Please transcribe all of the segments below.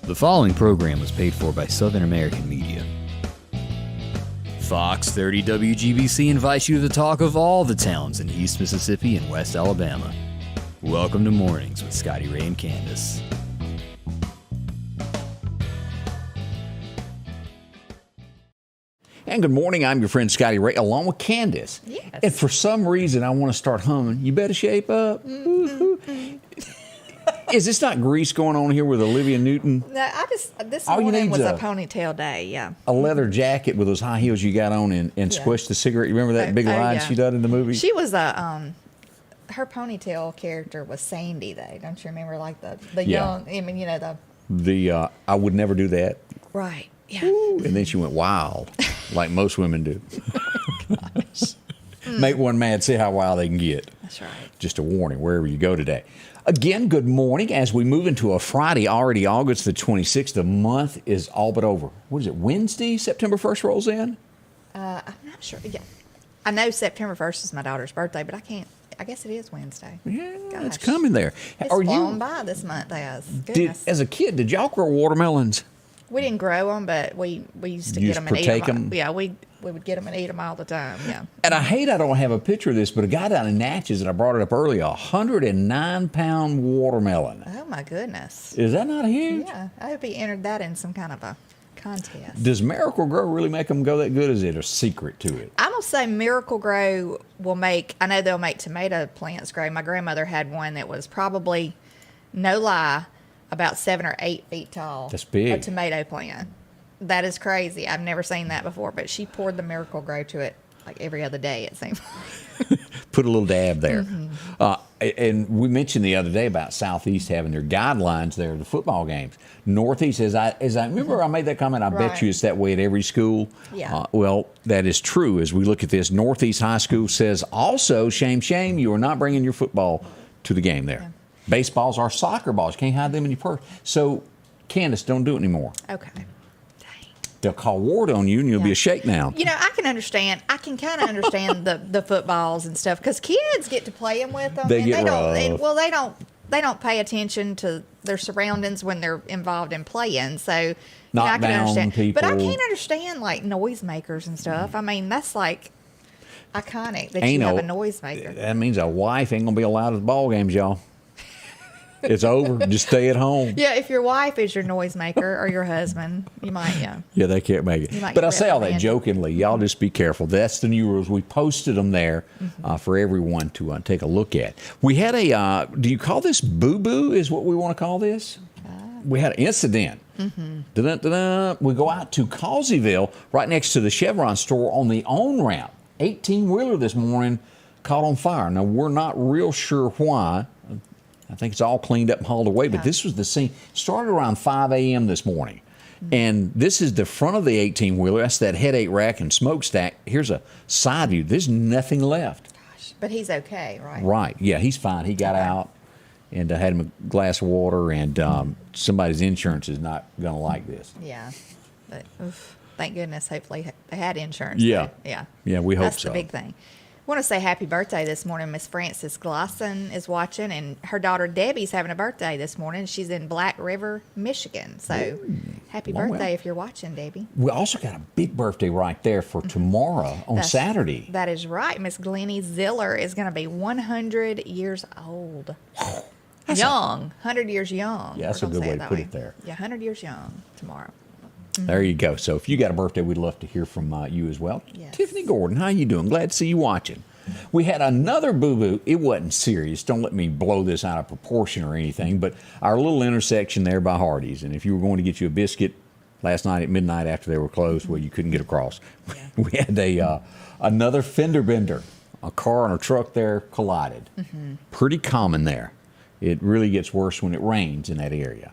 The following program was paid for by Southern American Media. Fox 30 WGBC invites you to the talk of all the towns in East Mississippi and West Alabama. Welcome to Mornings with Scotty, Ray, and Candace. And good morning, I'm your friend Scotty Ray, along with Candace. Yes. And for some reason, I want to start humming, You Better Shape Up. Mm-hmm. Is this not Grease going on here with Olivia Newton? No, this All you morning need was is a ponytail day, yeah. A leather jacket with those high heels you got on and squished the cigarette. You remember that big line she done in the movie? She was her ponytail character was Sandy, though. Don't you remember, like the young, I mean, you know, the I would never do that. Right, yeah. Ooh, and then she went wild, like most women do. Gosh. Make one mad, see how wild they can get. That's right. Just a warning, wherever you go today. Again, good morning. As we move into a Friday, already August the 26th, the month is all but over. What is it, Wednesday, September 1st rolls in? I'm not sure. Yeah. I know September 1st is my daughter's birthday, but I guess it is Wednesday. Yeah, Gosh. it's coming there. It's flown by this month, goodness. As a kid, did y'all grow watermelons? We didn't grow them, but we used to You get just them and eat partake them. 'em? Yeah, we would get them and eat them all the time, yeah. And I don't have a picture of this, but a guy down in Natchez, and I brought it up earlier, 109-pound watermelon. Oh, my goodness. Is that not huge? Yeah, I hope he entered that in some kind of a contest. Does Miracle Grow really make them go that good? Is it a secret to it? I'm going to say Miracle Grow will make, I know they'll make tomato plants grow. My grandmother had one that was probably, no lie, about 7 or 8 feet tall. That's big. A tomato plant. That is crazy. I've never seen that before, but she poured the Miracle Grow to it like every other day, it seemed. Put a little dab there. Mm-hmm. And we mentioned the other day about Southeast having their guidelines there, the football games. Northeast, as I remember, I made that comment, I bet you it's that way at every school. Yeah. Well, that is true. As we look at this, Northeast High School says also, shame, you are not bringing your football to the game there. Yeah. Baseballs are soccer balls. You can't hide them in your purse. So, Candace, don't do it anymore. Okay. They'll call ward on you, and you'll be a shakedown. You know, I can kind of understand the footballs and stuff because kids get to play them with them. They and get rough. They don't pay attention to their surroundings when they're involved in playing. So, I can understand. People. But I can't understand like noisemakers and stuff. I mean, that's like iconic that you have a noisemaker. That means a wife ain't gonna be allowed at the ball games, y'all. It's over. Just stay at home. Yeah, if your wife is your noisemaker or your husband, you might, Yeah, they can't make it. But I say all that jokingly. Y'all just be careful. That's the new rules. We posted them there for everyone to take a look at. We had do you call this boo-boo is what we want to call this? We had an incident. Dun-dun-dun-dun. We go out to Causeyville, right next to the Chevron store on the on-ramp. 18-wheeler this morning caught on fire. Now, we're not real sure why. I think it's all cleaned up and hauled away, but this was the scene. Started around 5 a.m. this morning. And this is the front of the 18-wheeler. That's that headache rack and smokestack. Here's a side view. There's nothing left. Gosh, but he's okay, right? Right. Yeah, he's fine. He got out and had him a glass of water, and somebody's insurance is not going to like this. Yeah. But thank goodness. Hopefully they had insurance. Yeah. Yeah. Yeah, we hope so. That's the big thing. I want to say happy birthday this morning. Miss Frances Glosson is watching, and her daughter Debbie's having a birthday this morning. She's in Black River, Michigan. So happy birthday if you're watching, Debbie. We also got a big birthday right there for tomorrow on Saturday. That is right. Miss Glennie Ziller is going to be 100 years old. Young. 100 years young. Yeah, that's a good way to put it there. Yeah, 100 years young tomorrow. There you go. So if you got a birthday, we'd love to hear from you as well. Yes. Tiffany Gordon, how you doing? Glad to see you watching. We had another boo-boo. It wasn't serious. Don't let me blow this out of proportion or anything, but our little intersection there by Hardee's. And if you were going to get you a biscuit last night at midnight after they were closed, well, you couldn't get across. Yeah. We had another fender bender. A car and a truck there collided. Pretty common there. It really gets worse when it rains in that area.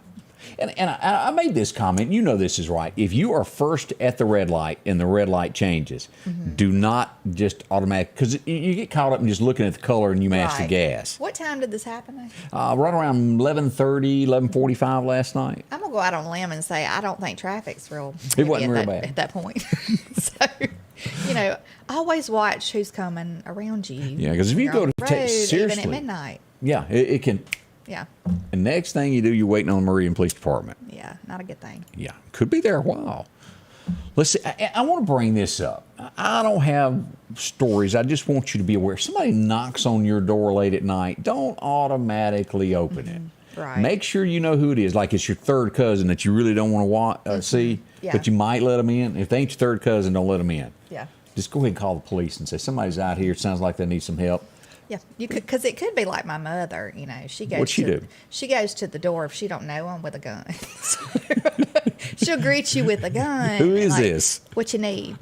And I made this comment. You know this is right. If you are first at the red light and the red light changes, do not just automatically, because you get caught up in just looking at the color and you match the gas. What time did this happen? Right around 11:30, 11:45 last night. I'm going to go out on a limb and say I don't think traffic's real It wasn't real bad at that point. So, you know, always watch who's coming around you. Yeah, because if you go to take seriously, even at midnight. Yeah, it can. Yeah. And next thing you do, you're waiting on the Meridian Police Department. Yeah, not a good thing. Yeah, could be there a while. Let's see. I want to bring this up. I don't have stories. I just want you to be aware. If somebody knocks on your door late at night, don't automatically open it. Right. Make sure you know who it is. Like it's your third cousin that you really don't want to see, but you might let them in. If they ain't your third cousin, don't let them in. Yeah. Just go ahead and call the police and say, somebody's out here. It sounds like they need some help. Yeah, you could, because it could be like my mother. You know, she goes. What'd she do? She goes to the door if she don't know him with a gun. She'll greet you with a gun. Who is this? What you need?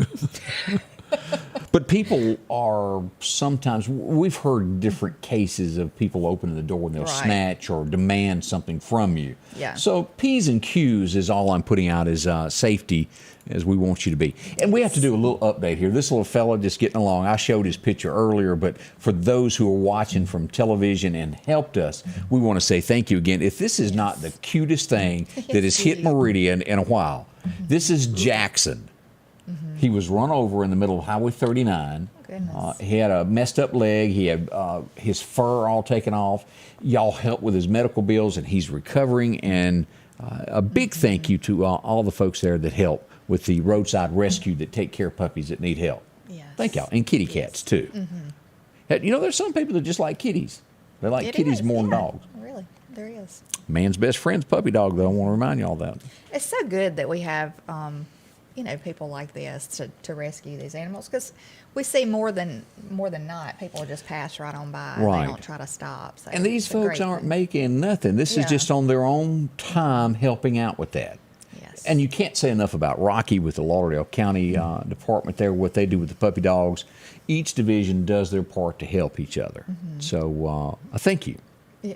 But people are sometimes, we've heard different cases of people opening the door and they'll snatch or demand something from you. Yeah. So P's and Q's is all I'm putting out as safety as we want you to be. And we have to do a little update here. This little fella just getting along. I showed his picture earlier, but for those who are watching from television and helped us, we want to say thank you again. If this is not the cutest thing that has hit Meridian in a while, this is Jackson. He was run over in the middle of Highway 39. He had a messed up leg. He had his fur all taken off. Y'all helped with his medical bills, and he's recovering. And a big thank you to all the folks there that help with the roadside rescue that take care of puppies that need help. Yes. Thank y'all. And kitty cats, too. You know, there's some people that just like kitties. They like kitties more than dogs. Really, there is. Man's best friend's puppy dog, though. I want to remind y'all that. It's so good that we have, you know, people like this to rescue these animals, because we see more than not, people just pass right on by. Right. They don't try to stop. So and these folks aren't making nothing. This is Yeah. just on their own time helping out with that. Yes. And you can't say enough about Rocky with the Lauderdale County Department there, what they do with the puppy dogs. Each division does their part to help each other. So thank you.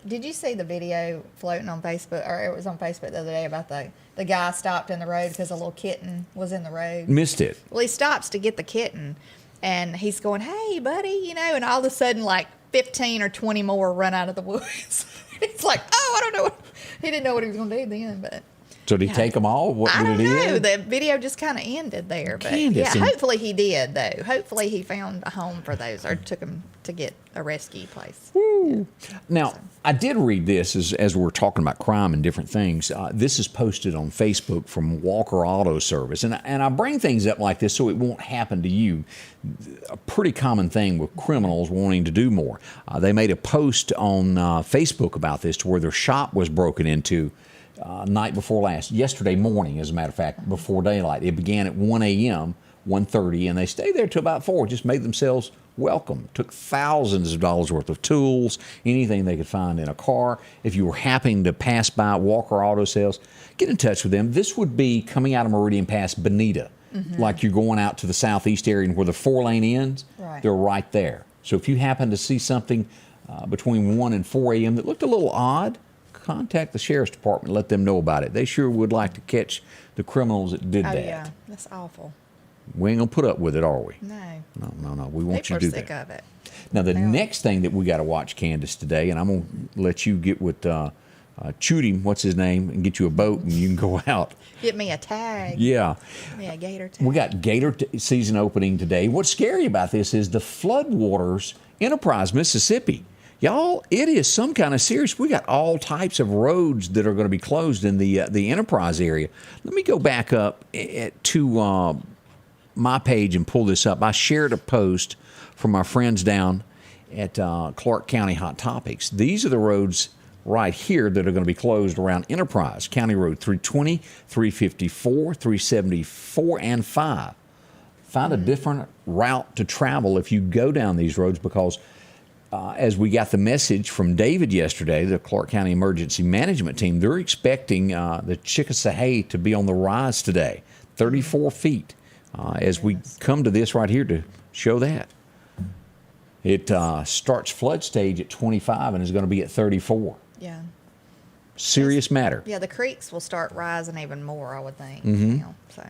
Did you see the video floating on Facebook, or it was on Facebook the other day, about the guy stopped in the road because a little kitten was in the road? Missed it. Well, he stops to get the kitten, and he's going, "Hey, buddy," you know, and all of a sudden, like 15 or 20 more run out of the woods. It's like, oh, I don't know. He didn't know what he was going to do then, but. So did he take them all? What I did don't it know. end? The video just kind of ended there. But Candace, yeah, hopefully he did, though. Hopefully he found a home for those, or took them to get a rescue place. Woo. Now, I did read this as we're talking about crime and different things. This is posted on Facebook from Walker Auto Service. And I bring things up like this so it won't happen to you. A pretty common thing with criminals wanting to do more. They made a post on Facebook about this, to where their shop was broken into night before last, yesterday morning, as a matter of fact, before daylight. It began at 1 a.m., 1:30, and they stayed there till about 4, just made themselves welcome. Took thousands of dollars worth of tools, anything they could find in a car. If you were happening to pass by Walker Auto Sales, get in touch with them. This would be coming out of Meridian past Bonita, like you're going out to the southeast area, and where the 4-lane ends, they're right there. So if you happen to see something between 1 and 4 a.m. that looked a little odd, contact the sheriff's department, let them know about it. They sure would like to catch the criminals that did that. Yeah, that's awful. We ain't gonna put up with it, are we? No. No. We want People you to do are sick that. of it. Now, the next thing that we got to watch, Candace, today, and I'm gonna let you get with Chudy, what's his name, and get you a boat, and you can go out. Get me a tag. Yeah. Yeah, gator tag. We got gator season opening today. What's scary about this is the floodwaters, Enterprise, Mississippi. Y'all, it is some kind of serious. We got all types of roads that are going to be closed in the Enterprise area. Let me go back up to my page and pull this up. I shared a post from our friends down at Clark County Hot Topics. These are the roads right here that are going to be closed around Enterprise. County Road 320, 354, 374, and 5. Find a different route to travel if you go down these roads, because as we got the message from David yesterday, the Clark County Emergency Management Team, they're expecting the Chickasahey to be on the rise today, 34 feet, as we come to this right here to show that. It starts flood stage at 25 and is going to be at 34. Yeah. Serious matter. Yeah, the creeks will start rising even more, I would think. Now, so.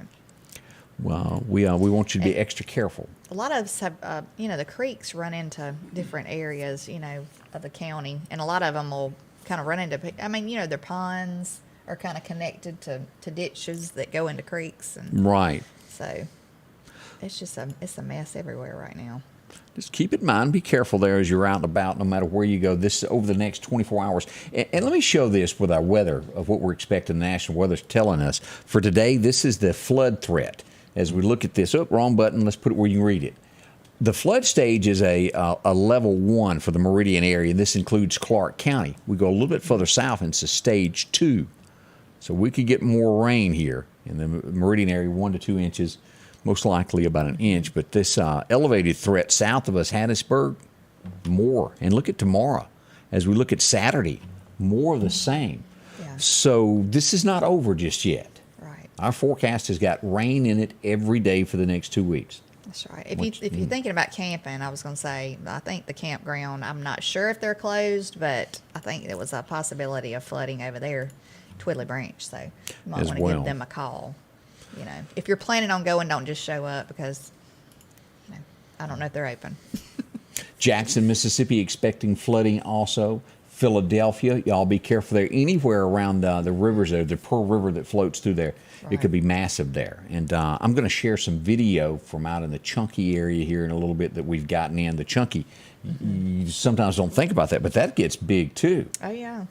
Well, we want you to be extra careful. A lot of us have, the creeks run into different areas, of the county, and a lot of them will kind of run into, their ponds are kind of connected to ditches that go into creeks. And right. So it's just it's a mess everywhere right now. Just keep it in mind. Be careful there as you're out and about, no matter where you go. This over the next 24 hours. And let me show this with our weather of what we're expecting. The National Weather's telling us for today. This is the flood threat. As we look at this, wrong button. Let's put it where you can read it. The flood stage is a level 1 for the Meridian area, and this includes Clark County. We go a little bit further south, and it's a stage 2. So we could get more rain here in the Meridian area, 1 to 2 inches. Most likely about an inch, but this elevated threat south of us, Hattiesburg, more. And look at tomorrow. As we look at Saturday, more of the same. Yeah. So this is not over just yet. Right. Our forecast has got rain in it every day for the next 2 weeks. That's right. If you're thinking about camping, I was going to say, I think the campground, I'm not sure if they're closed, but I think there was a possibility of flooding over there, Twiddly Branch. So you might want to give them a call. You know, if you're planning on going, don't just show up because, I don't know if they're open. Jackson, Mississippi, expecting flooding also. Philadelphia, y'all be careful there. Anywhere around the rivers there, the Pearl River that floats through there, right. It could be massive there. And I'm going to share some video from out in the Chunky area here in a little bit that we've gotten in. The Chunky, you sometimes don't think about that, but that gets big too. Oh, yeah.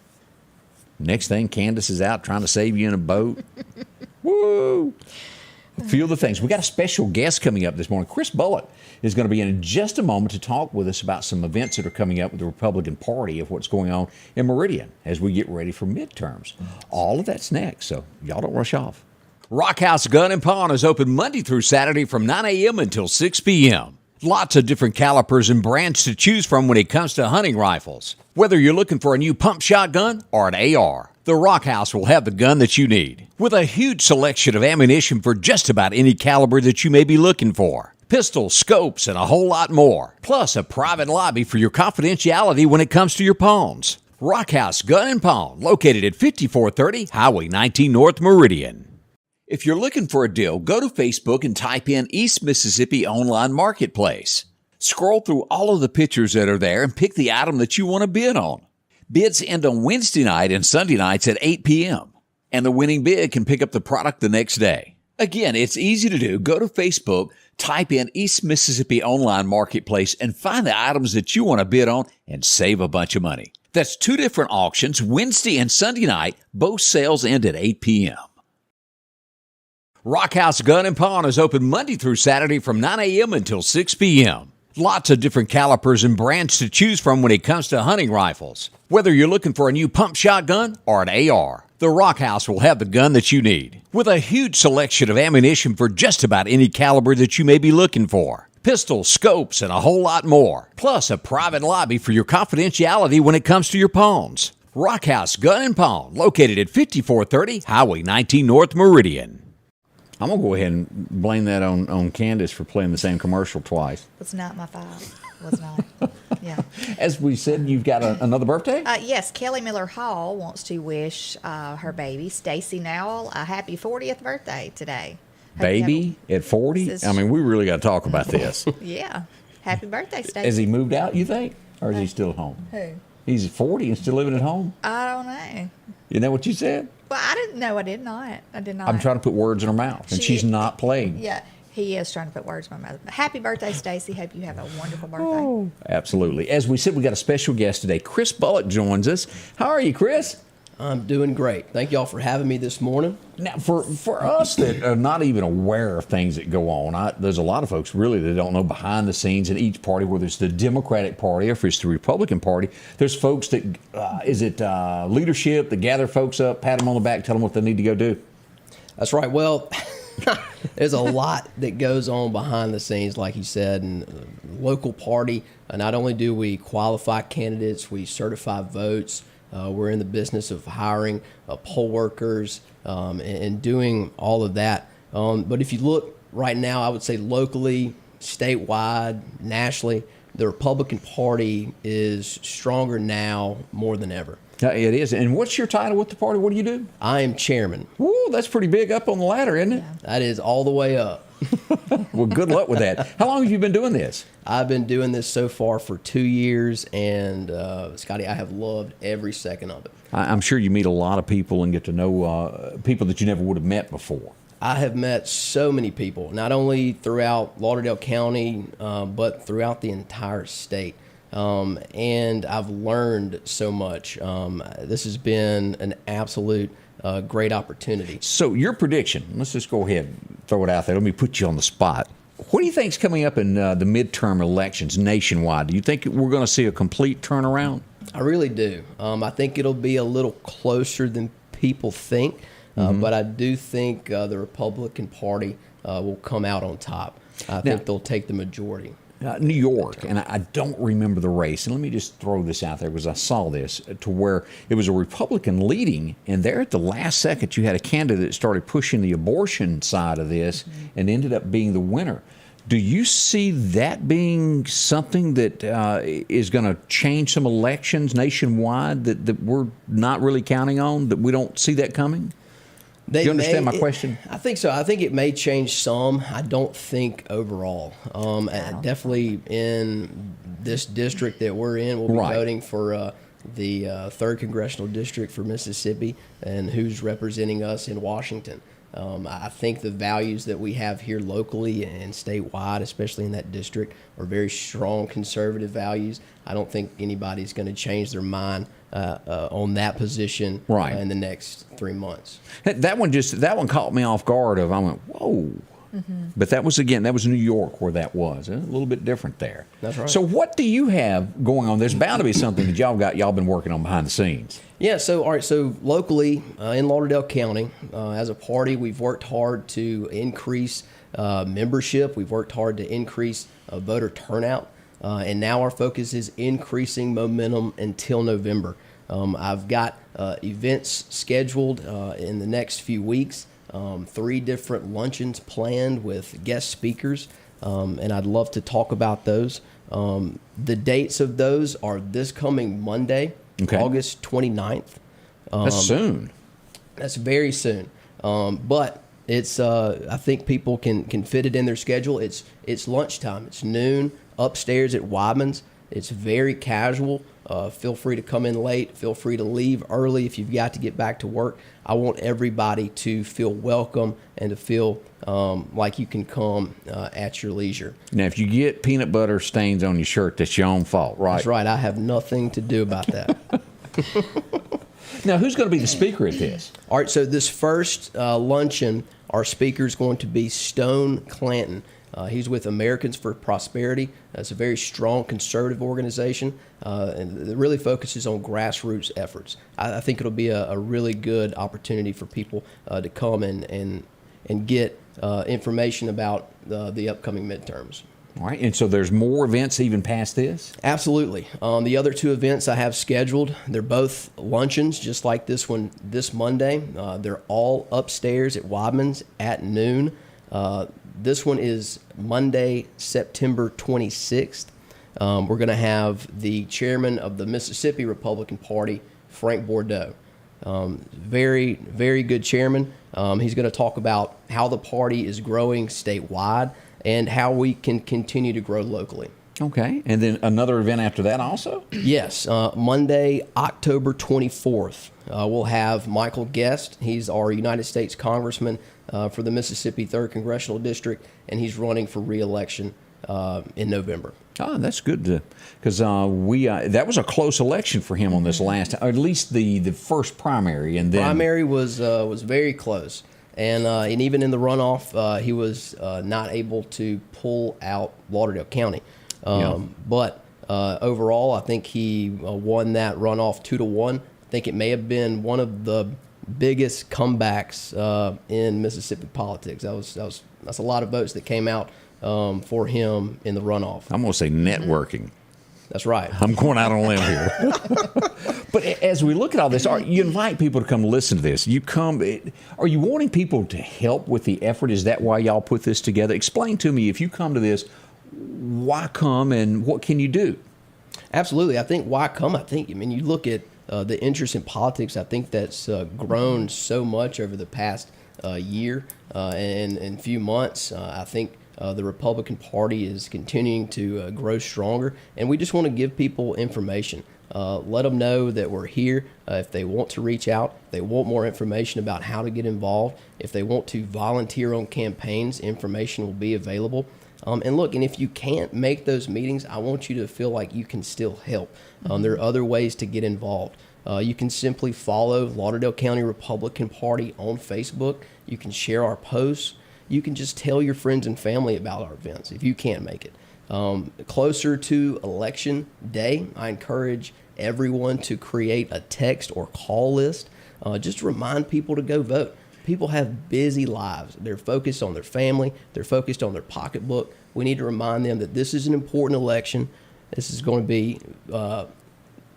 Next thing, Candace is out trying to save you in a boat. Woo! A few of the things. We got a special guest coming up this morning. Chris Bullock is going to be in just a moment to talk with us about some events that are coming up with the Republican Party of what's going on in Meridian as we get ready for midterms. All of that's next, so y'all don't rush off. Rockhouse Gun and Pawn is open Monday through Saturday from 9 a.m. until 6 p.m. Lots of different calibers and brands to choose from when it comes to hunting rifles. Whether you're looking for a new pump shotgun or an AR, the Rockhouse will have the gun that you need. With a huge selection of ammunition for just about any caliber that you may be looking for. Pistols, scopes, and a whole lot more. Plus a private lobby for your confidentiality when it comes to your pawns. Rockhouse Gun and Pawn, located at 5430 Highway 19 North Meridian. If you're looking for a deal, go to Facebook and type in East Mississippi Online Marketplace. Scroll through all of the pictures that are there and pick the item that you want to bid on. Bids end on Wednesday night and Sunday nights at 8 p.m. And the winning bid can pick up the product the next day. Again, it's easy to do. Go to Facebook, type in East Mississippi Online Marketplace, and find the items that you want to bid on and save a bunch of money. That's 2 different auctions, Wednesday and Sunday night. Both sales end at 8 p.m. Rockhouse Gun and Pawn is open Monday through Saturday from 9 a.m. until 6 p.m. Lots of different calibers and brands to choose from when it comes to hunting rifles. Whether you're looking for a new pump shotgun or an AR, the Rockhouse will have the gun that you need. With a huge selection of ammunition for just about any caliber that you may be looking for. Pistols, scopes, and a whole lot more. Plus a private lobby for your confidentiality when it comes to your pawns. Rockhouse Gun and Pawn, located at 5430 Highway 19 North Meridian. I'm going to go ahead and blame that on Candace for playing the same commercial twice. Was not my fault. Was not. Yeah. As we said, you've got another birthday? Yes. Kelly Miller Hall wants to wish her baby, Stacy Nowell, a happy 40th birthday today. Baby at 40? I mean, we really got to talk about this. Yeah. Happy birthday, Stacy. Has he moved out, you think? Or is he still at home? Who? He's 40 and still living at home? I don't know. Isn't that what you said? Well, I didn't know. I did not. I'm trying to put words in her mouth, and she's not playing. Yeah, he is trying to put words in my mouth. Happy birthday, Stacy. Hope you have a wonderful birthday. Oh, absolutely. As we said, we got a special guest today. Chris Bullock joins us. How are you, Chris? I'm doing great. Thank y'all for having me this morning. Now, for us that are not even aware of things that go on, there's a lot of folks really that don't know behind the scenes in each party, whether it's the Democratic Party or if it's the Republican Party. There's folks that, leadership that gather folks up, pat them on the back, tell them what they need to go do? That's right. Well, there's a lot that goes on behind the scenes, like you said, in the local party. Not only do we qualify candidates, we certify votes. We're in the business of hiring poll workers and doing all of that. But if you look right now, I would say locally, statewide, nationally, the Republican Party is stronger now more than ever. It is. And what's your title with the party? What do you do? I am chairman. Ooh, that's pretty big up on the ladder, isn't it? Yeah. That is all the way up. Well, good luck with that. How long have you been doing this? I've been doing this so far for 2 years, and Scotty, I have loved every second of it. I'm sure you meet a lot of people and get to know people that you never would have met before. I have met so many people, not only throughout Lauderdale County, but throughout the entire state. And I've learned so much. This has been an absolute great opportunity. So your prediction, let's just go ahead and throw it out there. Let me put you on the spot. What do you think is coming up in the midterm elections nationwide? Do you think we're going to see a complete turnaround? I really do. I think it'll be a little closer than people think, but I do think the Republican Party will come out on top. I think they'll take the majority. New York, and I don't remember the race, and let me just throw this out there because I saw this, to where it was a Republican leading, and there at the last second you had a candidate that started pushing the abortion side of this and ended up being the winner. Do you see that being something that is going to change some elections nationwide that we're not really counting on, that we don't see that coming? Do you understand my question? I think so. I think it may change some. I don't think overall. Definitely in this district that we're in, we'll be voting for the 3rd Congressional District for Mississippi and who's representing us in Washington. I think the values that we have here locally and statewide, especially in that district, are very strong conservative values. I don't think anybody's going to change their mind on that position in the next 3 months. That one caught me off guard. I went, whoa. But that was New York where that was. A little bit different there. That's right. So what do you have going on? There's bound to be something that y'all been working on behind the scenes. Yeah, so locally in Lauderdale County, as a party, we've worked hard to increase membership. We've worked hard to increase voter turnout. And now our focus is increasing momentum until November. I've got events scheduled in the next few weeks, 3 different luncheons planned with guest speakers, and I'd love to talk about those. The dates of those are this coming Monday, August 29th. That's soon. That's very soon. But it's I think people can fit it in their schedule. It's lunchtime. It's noon upstairs at Wyman's. It's very casual. Feel free to come in late. Feel free to leave early if you've got to get back to work. I want everybody to feel welcome and to feel like you can come at your leisure. Now, if you get peanut butter stains on your shirt, that's your own fault, right? That's right. I have nothing to do about that. Now, who's going to be the speaker at this? All right, so this first luncheon, our speaker is going to be Stone Clanton. He's with Americans for Prosperity. It's a very strong conservative organization, and it really focuses on grassroots efforts. I think it'll be a really good opportunity for people to come and get information about the upcoming midterms. All right, and so there's more events even past this? Absolutely. The other 2 events I have scheduled, they're both luncheons, just like this one this Monday. They're all upstairs at Wadman's at noon. This one is Monday, September 26th. We're going to have the chairman of the Mississippi Republican Party, Frank Bordeaux. Very, very good chairman. He's going to talk about how the party is growing statewide and how we can continue to grow locally. Okay. And then another event after that also? Yes. Monday, October 24th, we'll have Michael Guest. He's our United States Congressman for the Mississippi 3rd Congressional District, and he's running for re-election in November. Oh, that's good, because that was a close election for him on this last, or at least the first primary, and then primary was very close, and even in the runoff, he was not able to pull out Lauderdale County, but overall, I think he won that runoff 2-1. I think it may have been one of the biggest comebacks in Mississippi politics. That's a lot of votes that came out for him in the runoff. I'm going to say networking. That's right. I'm going out on a limb here. But as we look at all this, you invite people to come listen to this. Are you wanting people to help with the effort? Is that why y'all put this together? Explain to me, if you come to this, why come and what can you do? Absolutely. I think why come? You look at the interest in politics. I think that's grown so much over the past year and few months. I think The Republican Party is continuing to grow stronger, and we just want to give people information. Let them know that we're here. If they want to reach out, they want more information about how to get involved. If they want to volunteer on campaigns, information will be available. And look, and if you can't make those meetings, I want you to feel like you can still help. There are other ways to get involved. You can simply follow Lauderdale County Republican Party on Facebook. You can share our posts. You can just tell your friends and family about our events if you can't make it. Closer to election day, I encourage everyone to create a text or call list. Just remind people to go vote. People have busy lives. They're focused on their family. They're focused on their pocketbook. We need to remind them that this is an important election. This is going to be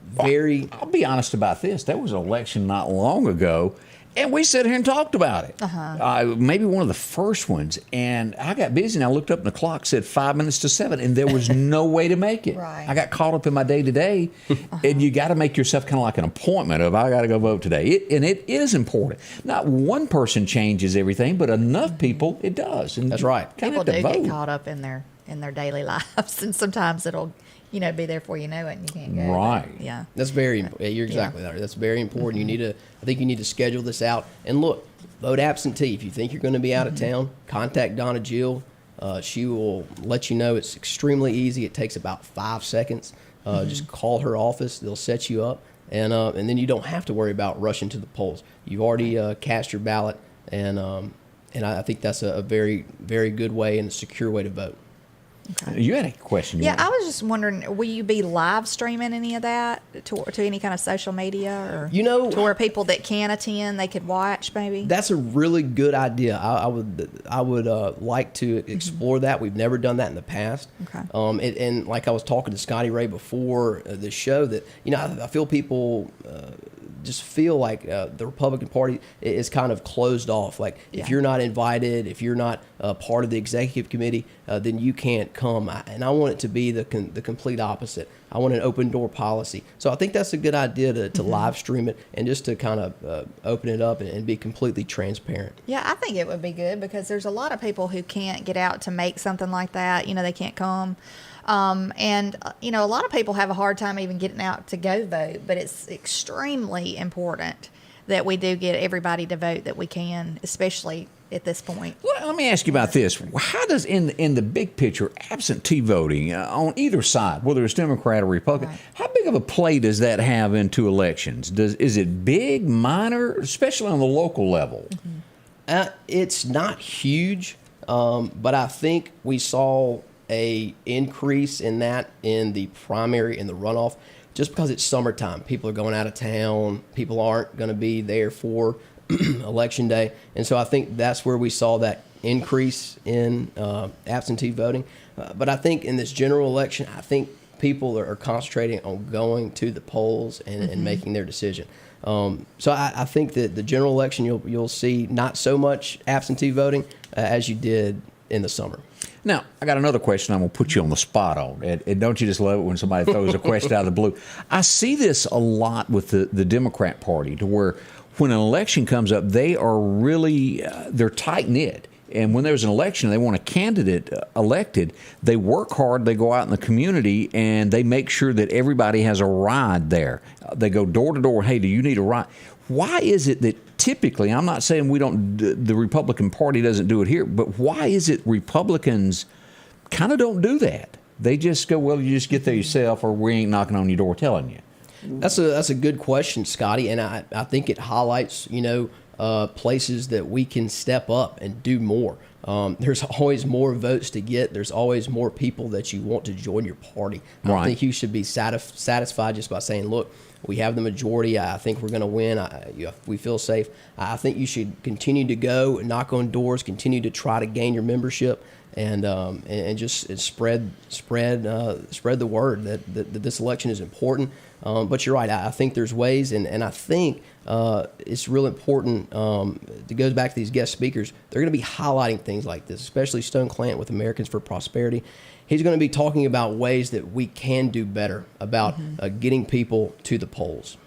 very... I'll be honest about this. There was an election not long ago, and we sat here and talked about it. Maybe one of the first ones. And I got busy, and I looked up, and the clock said 5 minutes to 7, and there was no way to make it. Right. I got caught up in my day-to-day, and you got to make yourself kind of like an appointment of, I got to go vote today. It is important. Not one person changes everything, but enough people, it does. And that's right. People do get caught up in their daily lives, and sometimes it'll be there before you know it, and you can't go. Right. But, yeah. That's very important. You're exactly right. That's very important. I think you need to schedule this out. And look, vote absentee. If you think you're going to be out of town, contact Donna Jill. She will let you know. It's extremely easy. It takes about 5 seconds. Just call her office. They'll set you up. And then you don't have to worry about rushing to the polls. You've already cast your ballot. And I think that's a very, very good way and a secure way to vote. Okay. You had a question. Yeah, I was just wondering, will you be live streaming any of that to any kind of social media, or to where people that can attend, they could watch maybe? That's a really good idea. I would like to explore that. We've never done that in the past. Okay. And like I was talking to Scotty Ray before the show, that I feel people just feel like the Republican Party is kind of closed off. Like if you're not invited, if you're not part of the executive committee, then you can't come. And I want it to be the complete opposite. I want an open door policy. So I think that's a good idea to live stream it and just to kind of open it up and be completely transparent. Yeah, I think it would be good because there's a lot of people who can't get out to make something like that. They can't come. And a lot of people have a hard time even getting out to go vote, but it's extremely important that we do get everybody to vote that we can, especially at this point. Well, let me ask you about this. How does, in the big picture, absentee voting on either side, whether it's Democrat or Republican, how big of a play does that have into elections? Is it big, minor, especially on the local level? It's not huge, but I think we saw a increase in that in the primary and the runoff just because it's summertime. People are going out of town. People aren't going to be there for election day. And so I think that's where we saw that increase in absentee voting. But I think in this general election, I think people are concentrating on going to the polls and making their decision. So I think that the general election, you'll see not so much absentee voting as you did in the summer. Now, I got another question I'm going to put you on the spot on. And don't you just love it when somebody throws a question out of the blue? I see this a lot with the Democrat Party, to where when an election comes up, they are really, they're tight-knit. And when there's an election, they want a candidate elected, they work hard, they go out in the community, and they make sure that everybody has a ride there. They go door to door, hey, do you need a ride? Why is it that typically, I'm not saying the Republican Party doesn't do it here, but why is it Republicans kind of don't do that? They just go, well, you just get there yourself, or we ain't knocking on your door telling you. That's a good question, Scotty, and I think it highlights, places that we can step up and do more. There's always more votes to get. There's always more people that you want to join your party. I don't think you should be satisfied just by saying, look, we have the majority. I think we're going to win. We feel safe. I think you should continue to go and knock on doors, continue to try to gain your membership, and just spread the word that this election is important. But you're right. I think there's ways, and I think it's real important. It goes back to these guest speakers. They're going to be highlighting things like this, especially Stone Clant with Americans for Prosperity. He's going to be talking about ways that we can do better about getting people to the polls.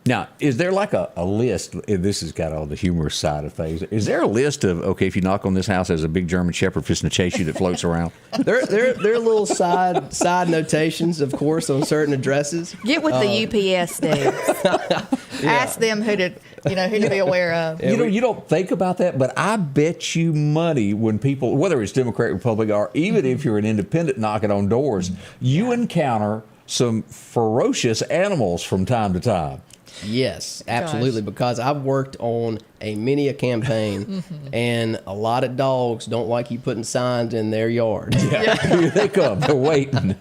Now, is there like a list? This has got all the humorous side of things. Is there a list of, okay, if you knock on this house, there's a big German Shepherd fishing to chase you that floats around? There are little side notations, of course, on certain addresses. Get with the UPS dudes. Ask them who to be aware of. You don't think about that, but I bet you money when people, whether it's Democrat, Republican, or even if you're an independent knocking on doors, you encounter some ferocious animals from time to time. Yes, absolutely. Because I've worked on a campaign, and a lot of dogs don't like you putting signs in their yard. Yeah. Here they come. They're waiting.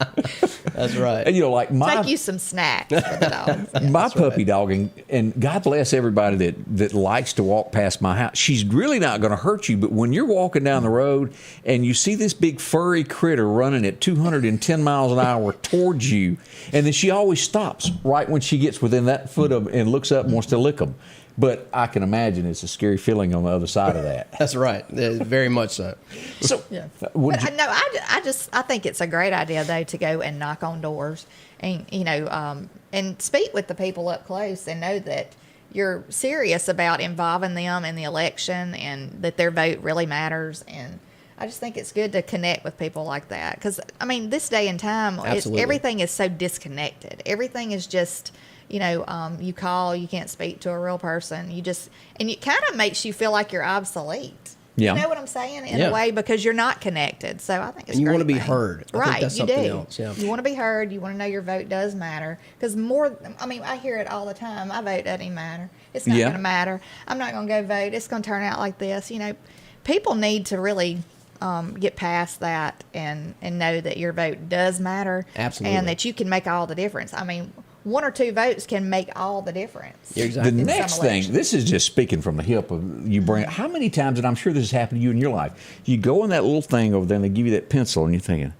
That's right. And like take you some snacks for the dogs. Yeah. My puppy dog, and God bless everybody that likes to walk past my house. She's really not going to hurt you, but when you're walking down the road and you see this big furry critter running at 210 miles an hour towards you, and then she always stops right when she gets within that foot of and looks up and wants to lick them. But I can imagine it's a scary feeling on the other side of that. That's right. Very much so. So, I think it's a great idea though to go and knock on doors and and speak with the people up close and know that you're serious about involving them in the election and that their vote really matters. And I just think it's good to connect with people like that because this day and time, everything is so disconnected. Everything is just. You call, you can't speak to a real person. And it kind of makes you feel like you're obsolete. Yeah. You know what I'm saying? In a way, because you're not connected. So I think it's and you want to be heard. I think that's something else. Yeah. You want to be heard. You want to know your vote does matter. Because I hear it all the time. My vote doesn't even matter. It's not going to matter. I'm not going to go vote. It's going to turn out like this. People need to really get past that and know that your vote does matter. Absolutely. And that you can make all the difference. One or two votes can make all the difference. Exactly. The next thing, this is just speaking from the hip of you bring. How many times, and I'm sure this has happened to you in your life, you go in that little thing over there and they give you that pencil and you're thinking,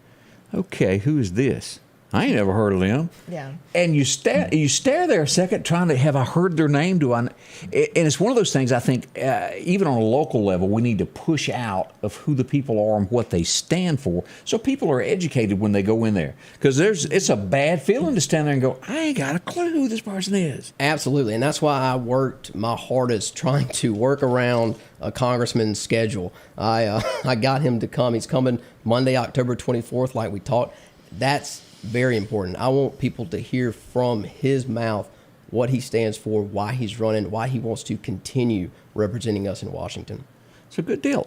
okay, who is this? I ain't never heard of them. Yeah. And you stare there a second trying to, have I heard their name? And it's one of those things I think, even on a local level, we need to push out of who the people are and what they stand for so people are educated when they go in there. Because it's a bad feeling to stand there and go, I ain't got a clue who this person is. Absolutely. And that's why I worked my hardest trying to work around a congressman's schedule. I got him to come. He's coming Monday, October 24th, like we talked. That's very important. I want people to hear from his mouth what he stands for, why he's running, why he wants to continue representing us in Washington. It's a good deal.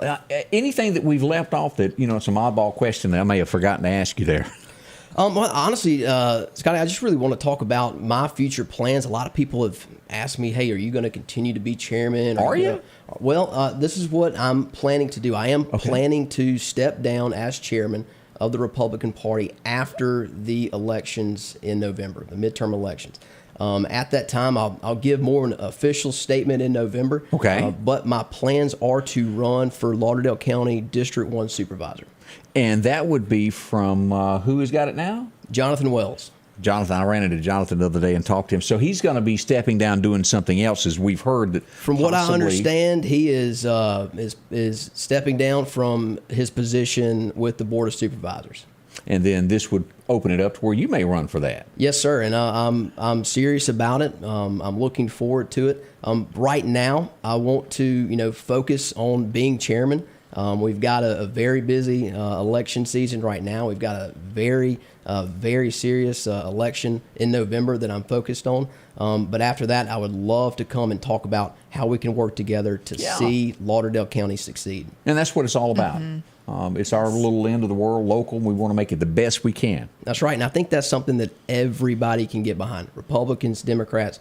Anything that we've left off that, some oddball question that I may have forgotten to ask you there? Well, honestly, Scotty, I just really want to talk about my future plans. A lot of people have asked me, hey, are you going to continue to be chairman? Are you? Well, this is what I'm planning to do. I am planning to step down as chairman of the Republican Party after the elections in November, the midterm elections. At that time, I'll give more an official statement in November. Okay. But my plans are to run for Lauderdale County District 1 Supervisor. And that would be from who has got it now? Jonathan Wells. Jonathan, I ran into Jonathan the other day and talked to him. So he's going to be stepping down doing something else, as we've heard. That from what I understand, he is stepping down from his position with the Board of Supervisors. And then this would open it up to where you may run for that. Yes, sir. And I'm serious about it. I'm looking forward to it. Right now, I want to focus on being chairman. We've got a very busy election season right now. We've got a very serious election in November that I'm focused on. But after that, I would love to come and talk about how we can work together to see Lauderdale County succeed. And that's what it's all about. It's our little end of the world, local, and we want to make it the best we can. That's right. And I think that's something that everybody can get behind. Republicans, Democrats,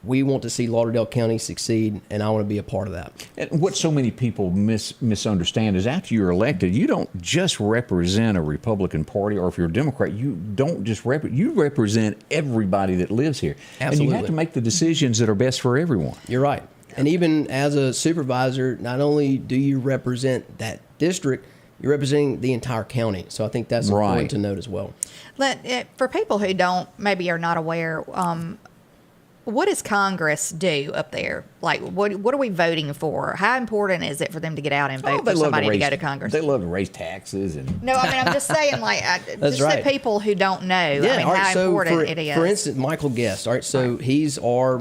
we want to see Lauderdale County succeed, and I want to be a part of that. And what so many people misunderstand is after you're elected, you don't just represent a Republican Party, or if you're a Democrat, you don't just you represent everybody that lives here. Absolutely. And you have to make the decisions that are best for everyone. You're right. And even as a supervisor, not only do you represent that district, you're representing the entire county. So I think that's important to note as well. For people who maybe are not aware, What does Congress do up there? Like, what are we voting for? How important is it for them to get out and vote for somebody to go to Congress? They love to raise taxes. No, I mean, I'm just saying, like, just the people who don't know. Yeah, I mean, how important it is. For instance, Michael Guest. All right, so he's our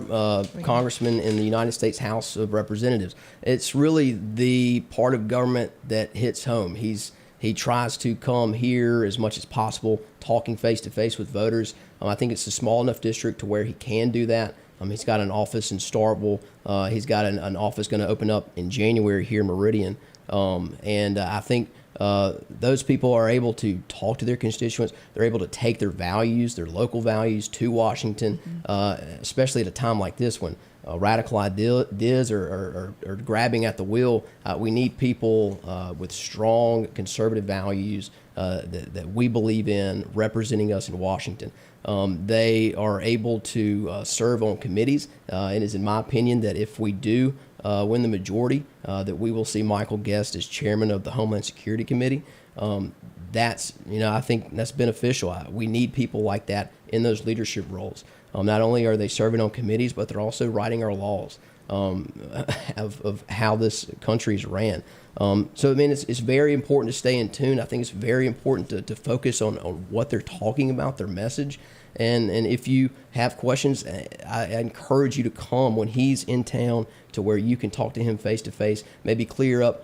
congressman in the United States House of Representatives. It's really the part of government that hits home. He tries to come here as much as possible, talking face to face with voters. I think it's a small enough district to where he can do that. He's got an office in Starkville. He's got an office going to open up in January here in Meridian. And I think those people are able to talk to their constituents. They're able to take their values, their local values, to Washington, especially at a time like this when radical ideas are grabbing at the wheel. We need people with strong conservative values that we believe in representing us in Washington. They are able to serve on committees. It is in my opinion that if we do win the majority, that we will see Michael Guest as chairman of the Homeland Security Committee. That's, I think that's beneficial. We need people like that in those leadership roles. Not only are they serving on committees, but they're also writing our laws of how this country is ran. So, I mean, it's very important to stay in tune. I think it's very important to focus on what they're talking about, their message. And if you have questions, I encourage you to come when he's in town to where you can talk to him face to face, maybe clear up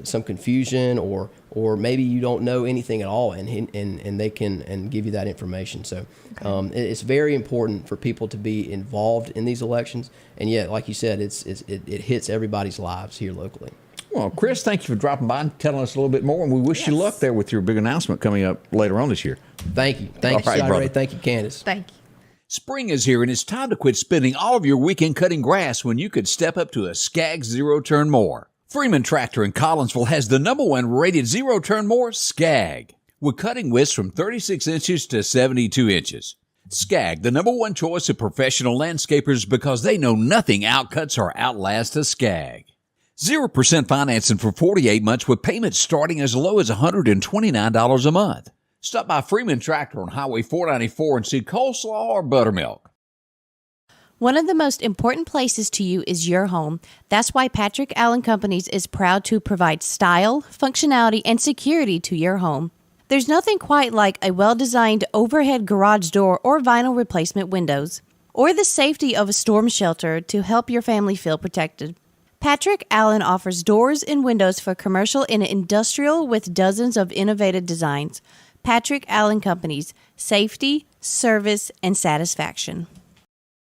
some confusion or maybe you don't know anything at all and they can give you that information. So it's very important for people to be involved in these elections. And yet, like you said, it hits everybody's lives here locally. Well, Chris, thank you for dropping by and telling us a little bit more, and we wish you luck there with your big announcement coming up later on this year. Thank you. Thank you, Scotty. Thank you, Candace. Thank you. Spring is here, and it's time to quit spending all of your weekend cutting grass when you could step up to a Skag zero-turn mower. Freeman Tractor in Collinsville has the #1 rated zero-turn mower, Skag, with cutting widths from 36 inches to 72 inches. Skag, the #1 choice of professional landscapers because they know nothing outcuts or outlasts a Skag. 0% financing for 48 months with payments starting as low as $129 a month. Stop by Freeman Tractor on Highway 494 and see coleslaw or buttermilk. One of the most important places to you is your home. That's why Patrick Allen Companies is proud to provide style, functionality, and security to your home. There's nothing quite like a well-designed overhead garage door or vinyl replacement windows, or the safety of a storm shelter to help your family feel protected. Patrick Allen offers doors and windows for commercial and industrial with dozens of innovative designs. Patrick Allen Companies, safety, service, and satisfaction.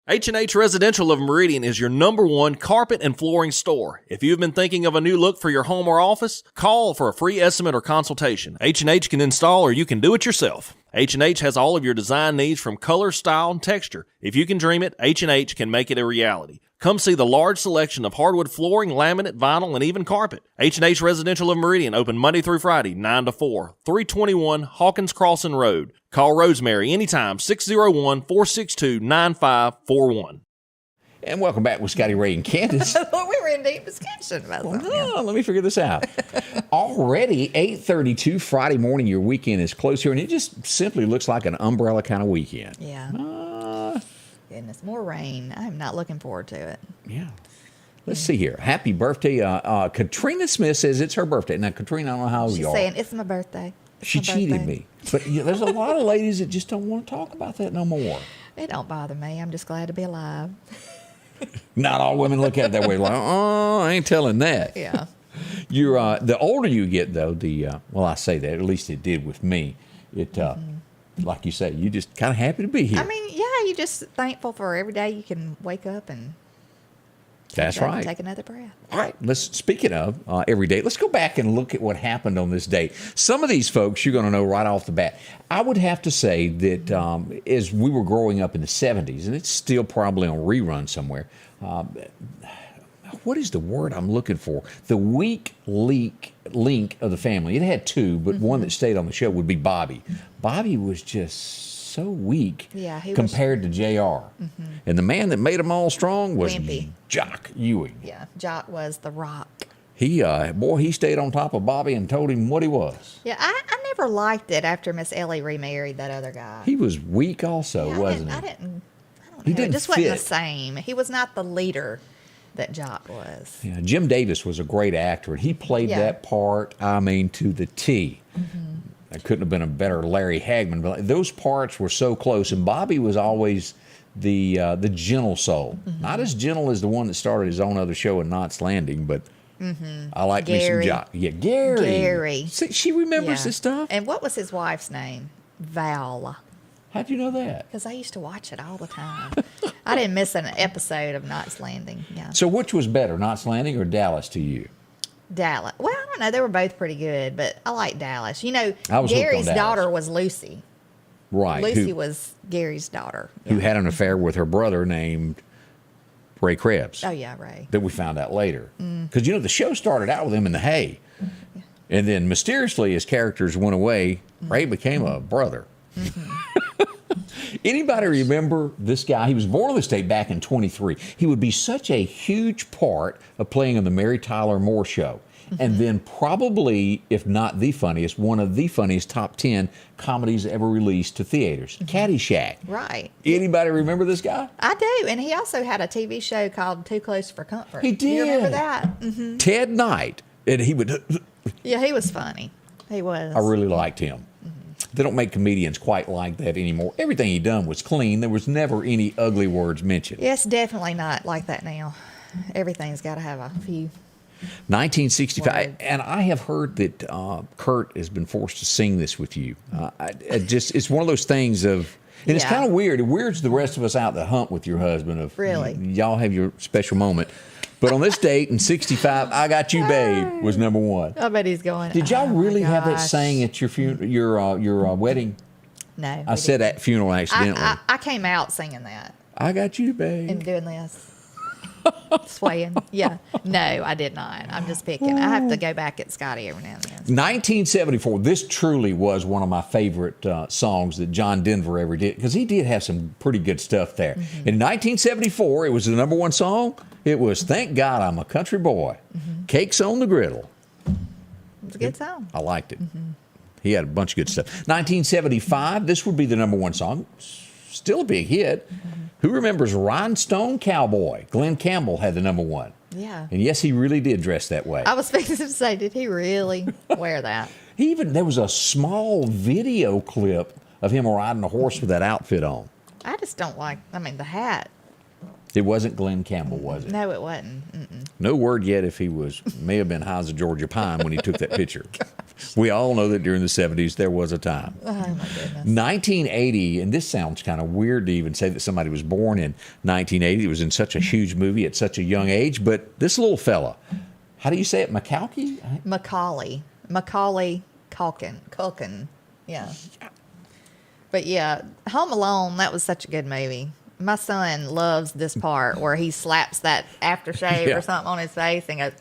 H&H Residential of Meridian is your #1 carpet and flooring store. If you've been thinking of a new look for your home or office, call for a free estimate or consultation. H&H can install or you can do it yourself. H&H has all of your design needs from color, style, and texture. If you can dream it, H&H can make it a reality. Come see the large selection of hardwood flooring, laminate, vinyl, and even carpet. H&H Residential of Meridian, open Monday through Friday, 9 to 4, 321 Hawkins Crossing Road. Call Rosemary anytime, 601-462-9541. And welcome back with Scotty, Ray, and Candace. I thought we were in deep discussion about something. No, let me figure this out. Already 8:32 Friday morning, your weekend is close here, and it just simply looks like an umbrella kind of weekend. Yeah. Goodness, more rain. I'm not looking forward to it. Yeah. Let's see here. Happy birthday. Katrina Smith says it's her birthday. Now, Katrina, I don't know how old you are. She's saying it's my birthday. She cheated me. But there's a lot of ladies that just don't want to talk about that no more. It don't bother me. I'm just glad to be alive. Not all women look at it that way. Like, oh, I ain't telling that. Yeah. You're the older you get, though. Well, I say that. At least it did with me. It, like you say, you just kind of happy to be here. I mean, yeah, you're just thankful for every day you can wake up and. That's right. Take another breath. All right. Speaking of every day, let's go back and look at what happened on this day. Some of these folks you're going to know right off the bat. I would have to say that as we were growing up in the 70s, and it's still probably on rerun somewhere, what is the word I'm looking for? The weak link of the family. It had two, but one that stayed on the show would be Bobby. Bobby was just so weak compared to JR. And the man that made them all strong was Wimpy. Jock Ewing. Yeah, Jock was the rock. He stayed on top of Bobby and told him what he was. Yeah, I never liked it after Miss Ellie remarried that other guy. He was weak also, wasn't he? I don't He didn't It just wasn't the fit. same. He was not the leader that Jock was. Yeah, Jim Davis was a great actor, and he played Yeah. that part, to the T. There couldn't have been a better Larry Hagman. But those parts were so close, and Bobby was always the gentle soul. Not as gentle as the one that started his own other show in Knots Landing, but I like me some Gary. Jock. Yeah, Gary. Gary. See, she remembers this stuff. And what was his wife's name? Val. How'd you know that? Because I used to watch it all the time. I didn't miss an episode of Knots Landing. Yeah. So which was better, Knots Landing or Dallas to you? Dallas. Well, I don't know. They were both pretty good, but I like Dallas. You know, I was hooked on Gary's Dallas. daughter was Lucy. Right. Lucy was Gary's daughter. who had an affair with her brother named Ray Krebs. Oh, yeah, Ray. That we found out later. Because, the show started out with him in the hay. And then mysteriously, as characters went away, Ray became a brother. Anybody remember this guy? He was born in the state back in 23. He would be such a huge part of playing on the Mary Tyler Moore Show. And then probably, if not the funniest, one of the funniest top 10 comedies ever released to theaters, Caddyshack. Right. Anybody remember this guy? I do. And he also had a TV show called Too Close for Comfort. He did. You remember that? Ted Knight. And he would... Yeah, he was funny. He was. I really liked him. They don't make comedians quite like that anymore. Everything he done was clean. There was never any ugly words mentioned. Yeah, it's definitely not like that now. Everything's got to have a few. 1965, Words. and I have heard that Kurt has been forced to sing this with you. It's one of those things of, and it's Yeah. kind of weird. It weirds the rest of us out that hunt with your husband. Of Really? y'all have your special moment. But on this date in 65, "I Got You, Babe" was number one. I bet he's going. Did y'all "Oh, my really have that gosh." sang at your wedding? No. I we said didn't. at funeral accidentally. I came out singing that I got you, babe. and doing this. Swaying. Yeah. No, I did not. I'm just picking. I have to go back at Scotty every now and then. 1974. This truly was one of my favorite songs that John Denver ever did, because he did have some pretty good stuff there. In 1974, it was the number one song. It was "Thank God I'm a Country Boy." Cakes on the Griddle. It's a good song. I liked it. He had a bunch of good stuff. 1975. This would be the number one song. Still a big hit. Who remembers "Rhinestone Cowboy"? Glenn Campbell had the number one. Yeah. And yes, he really did dress that way. I was fixing to say, did he really wear that? There was a small video clip of him riding a horse with that outfit on. I just don't like. The hat. It wasn't Glenn Campbell, was it? No, it wasn't. Mm-mm. No word yet if he may have been high as a Georgia pine when he took that picture. We all know that during the 70s there was a time. Oh my goodness. 1980, and this sounds kind of weird to even say that somebody was born in 1980. It was in such a huge movie at such a young age, but this little fella, how do you say it, Macaulay? Macaulay Culkin. Yeah. But yeah, Home Alone, that was such a good movie. My son loves this part where he slaps that aftershave Yeah. or something on his face and goes,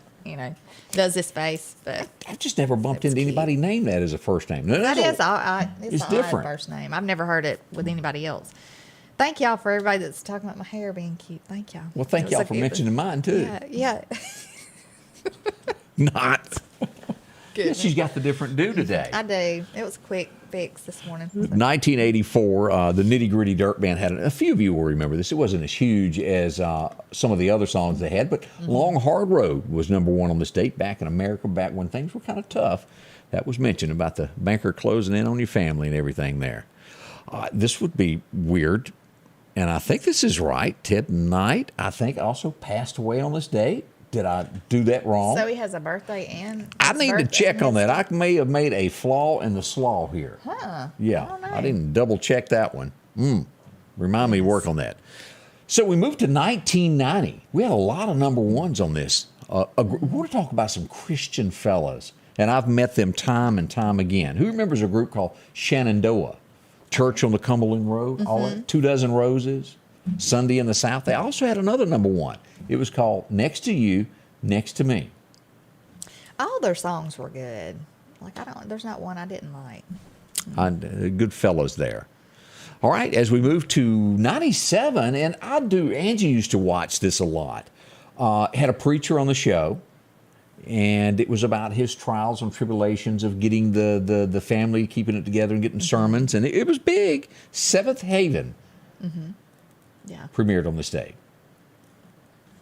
does his face. But I've just never bumped That's into cute. anybody named that as a first name. No, that no. is it's an different. odd first name. I've never heard it with anybody else. Thank y'all for everybody that's talking about my hair being cute. Thank y'all. Well, thank It was y'all a for good- mentioning mine, too. Yeah. Not. She's got the different do today. I do. It was a quick fix this morning. 1984, the Nitty Gritty Dirt Band had a few of you will remember this. It wasn't as huge as some of the other songs they had, but Long Hard Road was number one on this date back in America, back when things were kind of tough. That was mentioned about the banker closing in on your family and everything there. This would be weird, and I think this is right. Ted Knight, I think, also passed away on this date. Did I do that wrong? So he has a birthday and I his need to birthday check and on his- that. I may have made a flaw in the slaw here. Huh. Yeah, I don't know. I didn't double check that one. Remind me to work on that. So we moved to 1990. We had a lot of number ones on this. We're going to talk about some Christian fellas, and I've met them time and time again. Who remembers a group called Shenandoah? Church on the Cumberland Road, all 2 Dozen Roses, Sunday in the South. They also had another number one. It was called Next to You, Next to Me. All their songs were good. There's not one I didn't like. Good fellows there. All right, as we move to 97, and Angie used to watch this a lot. Had a preacher on the show, and it was about his trials and tribulations of getting the family, keeping it together and getting sermons, and it was big. Seventh Haven. Yeah. premiered on this day.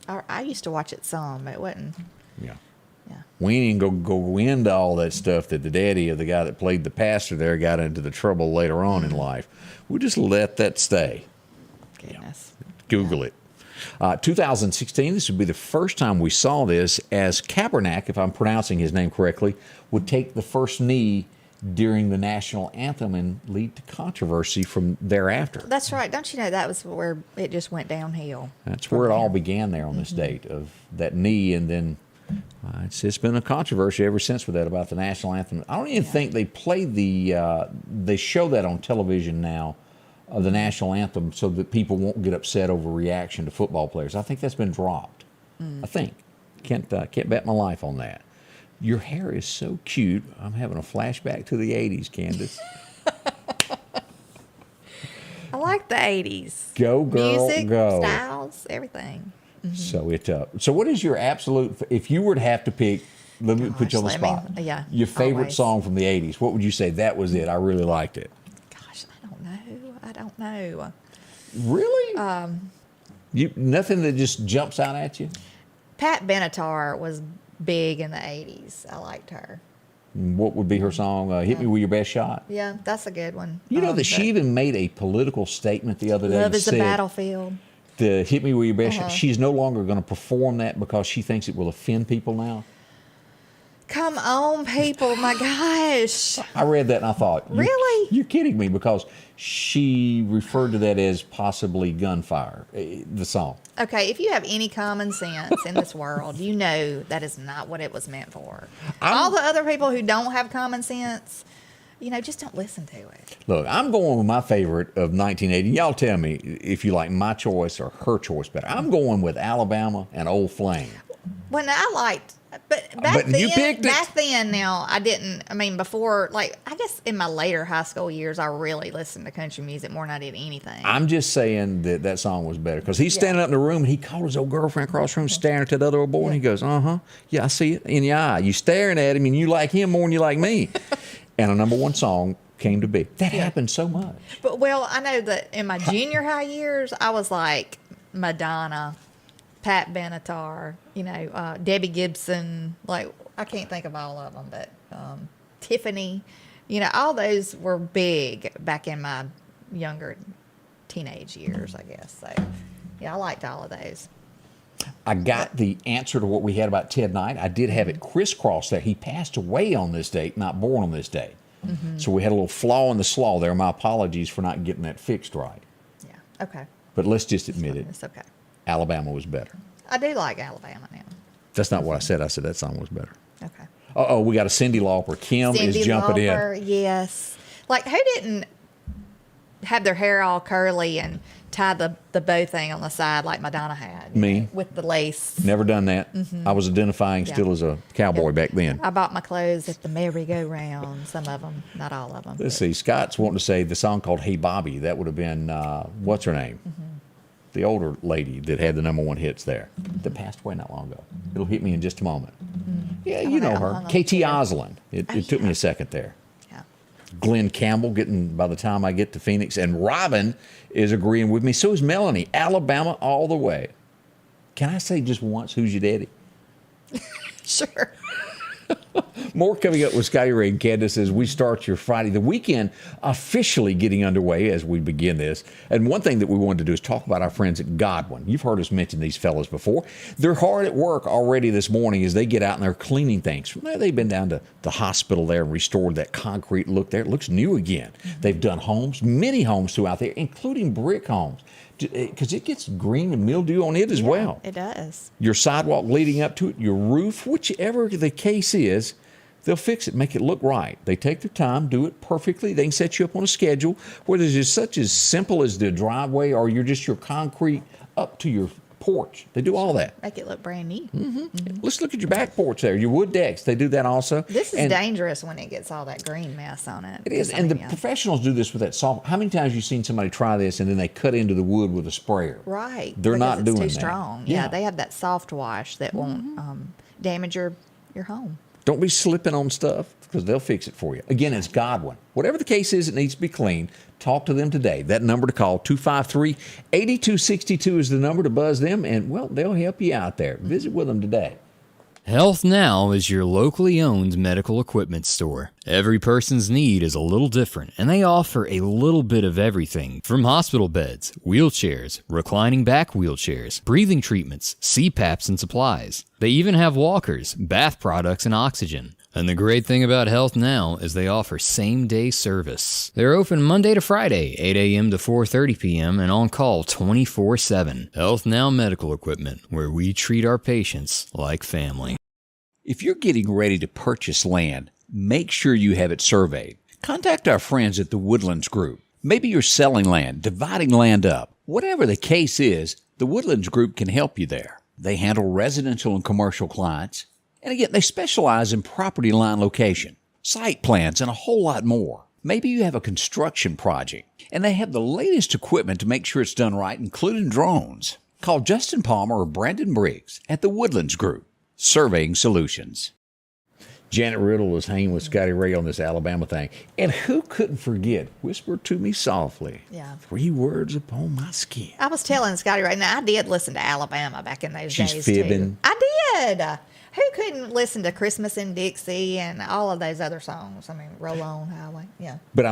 I used to watch it some, but it wasn't. Yeah. Yeah. We ain't go into all that stuff that the daddy of the guy that played the pastor there got into the trouble later on in life. We'll just let that stay. Goodness. Google it. 2016, this would be the first time we saw this, as Kaepernick, if I'm pronouncing his name correctly, would take the first knee during the national anthem and lead to controversy from thereafter. That's right. Don't you know that was where it just went downhill? That's where it all began there on this date, of that knee, and then it's been a controversy ever since with that about the national anthem. I don't even think they play they show that on television now, the national anthem, so that people won't get upset over reaction to football players. I think that's been dropped. I think. Can't bet my life on that. Your hair is so cute. I'm having a flashback to the 80s, Candace. I like the 80s. Go, girl, Music, go. styles, everything. So what is your absolute, if you were to have to pick, let me put you on the spot. Your favorite always. song from the 80s, what would you say that was it? I really liked it. Gosh, I don't know. Really? Nothing that just jumps out at you? Pat Benatar was big in the 80s. I liked her. What would be her song? Hit Me With Your Best Shot? Yeah, that's a good one. You know that she even made a political statement the other day. Love is a said, battlefield. The Hit Me With Your Best Shot. She's no longer going to perform that because she thinks it will offend people now. Come on, people. My gosh. I read that and I thought, Really? You're kidding me, because she referred to that as possibly gunfire, the song. Okay, if you have any common sense in this world, you know that is not what it was meant for. All the other people who don't have common sense, just don't listen to it. Look, I'm going with my favorite of 1980. Y'all tell me if you like my choice or her choice better. I'm going with Alabama and Old Flame. When I liked, but you picked it. back then, now I didn't. I mean, before, I guess in my later high school years, I really listened to country music more than I did anything. I'm just saying that song was better because he's standing up in the room and he called his old girlfriend across the room, staring at that other old boy, and he goes, yeah, I see it in your eye. You staring at him and you like him more than you like me. And a number one song came to be. That happened so much. But I know that in my junior high years, I was like Madonna, Pat Benatar, Debbie Gibson. I can't think of all of them, but Tiffany. All those were big back in my younger teenage years, I guess. So, yeah, I liked all of those. I got the answer to what we had about Ted Knight. I did have it crisscrossed there. He passed away on this date, not born on this day. Mm-hmm. So we had a little flaw in the slaw there. My apologies for not getting that fixed right. Yeah, okay. But let's just admit it. It's okay. Alabama was better. I do like Alabama now. That's not what I said. I said that song was better. Okay. Uh-oh, we got a Cyndi Lauper. Kim is jumping Lauper, yes. Who didn't have their hair all curly and tie the bow thing on the side like Madonna had? Me. With the lace. Never done that. Mm-hmm. I was identifying still as a cowboy back then. I bought my clothes at the merry-go-round. Some of them, not all of them. Let's see. Scott's wanting to say the song called Hey Bobby. That would have been, what's her name? Mm-hmm. The older lady that had the number one hits there, that passed away not long ago. It'll hit me in just a moment. Mm-hmm. Yeah, you know her. KT Oslin. It took me a second there. Yeah. Glenn Campbell getting by the time I get to Phoenix. And Robin is agreeing with me. So is Melanie. Alabama all the way. Can I say just once, who's your daddy? Sure. More coming up with Scotty Ray and Candace as we start your Friday. The weekend officially getting underway as we begin this. And one thing that we wanted to do is talk about our friends at Godwin. You've heard us mention these fellas before. They're hard at work already this morning as they get out and they're cleaning things. They've been down to the hospital there and restored that concrete look there. It looks new again. Mm-hmm. They've done homes, many homes throughout there, including brick homes, because it gets green and mildew on it as well. It does. Your sidewalk leading up to it, your roof, whichever the case is, they'll fix it, make it look right. They take their time, do it perfectly. They can set you up on a schedule, whether it's just such as simple as the driveway or you're just your concrete up to your porch. They do all that. Make it look brand new. Mm-hmm. Mm-hmm. Let's look at your back porch there, your wood decks. They do that also. This is dangerous when it gets all that green mess on it. It is, and the professionals do this with that soft. How many times have you seen somebody try this and then they cut into the wood with a sprayer? Right. They're not doing that. It's too strong. Yeah, they have that soft wash that won't damage your home. Don't be slipping on stuff because they'll fix it for you. Again, it's Godwin. Whatever the case is, it needs to be clean. Talk to them today. That number to call, 253-8262 is the number to buzz them, and, well, they'll help you out there. Visit with them today. Health Now is your locally owned medical equipment store. Every person's need is a little different, and they offer a little bit of everything from hospital beds, wheelchairs, reclining back wheelchairs, breathing treatments, CPAPs and supplies. They even have walkers, bath products, and oxygen. And the great thing about Health Now is they offer same-day service. They're open Monday to Friday, 8 a.m. to 4:30 p.m. and on call 24/7. Health Now Medical Equipment, where we treat our patients like family. If you're getting ready to purchase land, make sure you have it surveyed. Contact our friends at the Woodlands Group. Maybe you're selling land, dividing land up. Whatever the case is, the Woodlands Group can help you there. They handle residential and commercial clients. And again, they specialize in property line location, site plans, and a whole lot more. Maybe you have a construction project, and they have the latest equipment to make sure it's done right, including drones. Call Justin Palmer or Brandon Briggs at the Woodlands Group, Surveying Solutions. Janet Riddle was hanging with Scotty Ray on this Alabama thing. And who couldn't forget, Whisper to Me Softly. Yeah. 3 words upon my skin. I was telling Scotty right now, I did listen to Alabama back in those days. She's fibbing. Too. I did. Who couldn't listen to Christmas in Dixie and all of those other songs? I mean, Roll On Highway. Yeah. But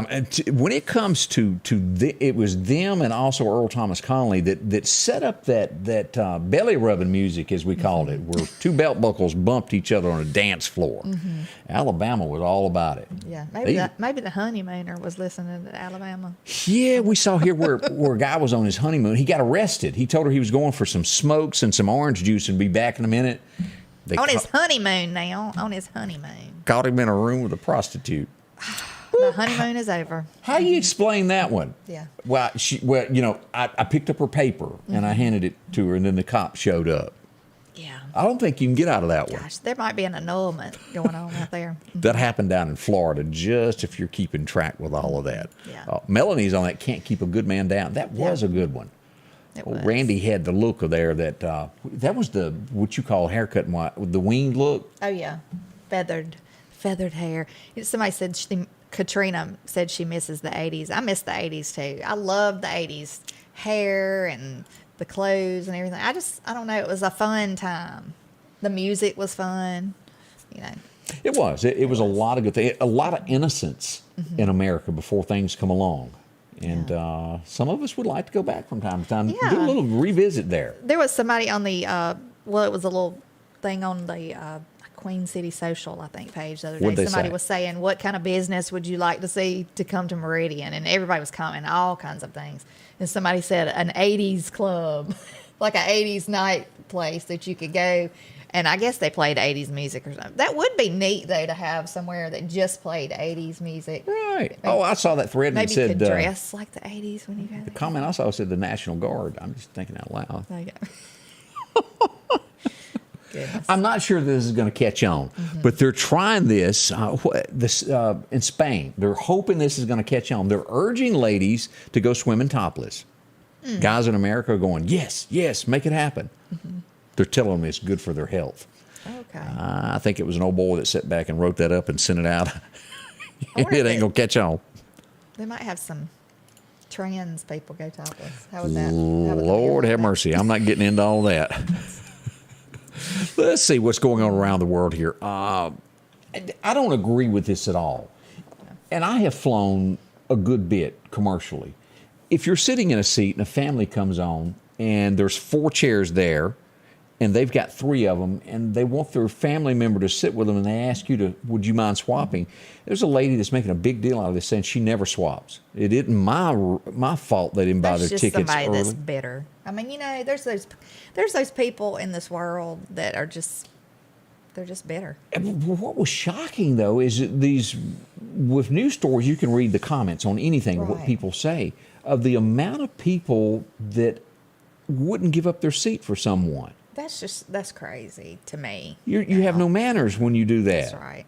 when it comes to it was them and also Earl Thomas Conley that set up that belly rubbing music, as we called it, where two belt buckles bumped each other on a dance floor. Mm-hmm. Alabama was all about it. Yeah. Maybe the honeymooner was listening to Alabama. Yeah, we saw here where a guy was on his honeymoon. He got arrested. He told her he was going for some smokes and some orange juice and be back in a minute. His honeymoon now. On his honeymoon. Caught him in a room with a prostitute. The honeymoon is over. How do you explain that one? Yeah. Well, I picked up her paper and I handed it to her, and then the cop showed up. Yeah. I don't think you can get out of that one. Gosh, there might be an annulment going on out there. That happened down in Florida, just if you're keeping track with all of that. Yeah. Melanie's on that Can't Keep a Good Man Down. That was a good one. Randy had the look of there that was the what you call haircut, the winged look. Oh yeah, feathered hair. Somebody said Katrina said she misses the 80s. I miss the 80s too. I love the 80s hair and the clothes and everything. I don't know. It was a fun time. The music was fun. It was. It was a lot of good things. A lot of innocence in America before things come along. And some of us would like to go back from time to time. Yeah. Do a little revisit there. There was somebody on the, it was a little thing on the Queen City Social, I think, page the other day. Somebody was saying, what kind of business would you like to see to come to Meridian? And everybody was commenting all kinds of things. And somebody said an 80s club, like an 80s night place that you could go. And I guess they played 80s music or something. That would be neat, though, to have somewhere that just played 80s music. Right. I saw that thread and it said... Maybe you could dress like the 80s when you go there. The comment I saw said the National Guard. I'm just thinking out loud. Goodness. I'm not sure this is going to catch on, but they're trying this in Spain. They're hoping this is going to catch on. They're urging ladies to go swimming topless. Guys in America are going, yes, make it happen. They're telling them it's good for their health. Okay. I think it was an old boy that sat back and wrote that up and sent it out. It ain't going to catch on. They might have some trans people go topless. How would that? Lord have mercy. I'm not getting into all that. Let's see what's going on around the world here. I don't agree with this at all. And I have flown a good bit commercially. If you're sitting in a seat and a family comes on and there's 4 chairs there, and they've got 3 of them, and they want their family member to sit with them, and they ask you to, would you mind swapping? There's a lady that's making a big deal out of this, saying she never swaps. It isn't my fault they didn't buy their tickets early. That's just somebody that's bitter. I mean, there's those people in this world that are just, they're just bitter. And what was shocking, though, is that with news stories, you can read the comments on anything, what people say, of the amount of people that wouldn't give up their seat for someone. That's crazy to me. You have no manners when you do that. That's right.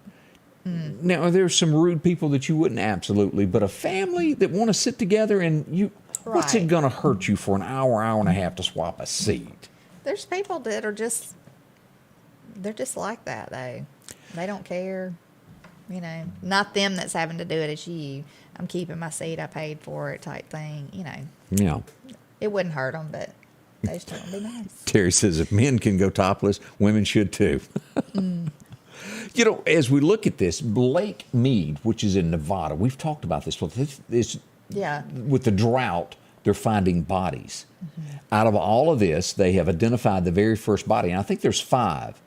Now, there's some rude people that you wouldn't absolutely, but a family that want to sit together and what's it going to hurt you for an hour and a half to swap a seat? There's people that are they're just like that, though. They don't care. You know, not them that's having to do it, it's you. I'm keeping my seat. I paid for it type thing. You know. Yeah. It wouldn't hurt them, but they just want to be nice. Terry says if men can go topless, women should too. You know, as we look at this, Lake Meade, which is in Nevada, we've talked about this. With the drought, they're finding bodies. Out of all of this, they have identified the very first body, and I think there's 5.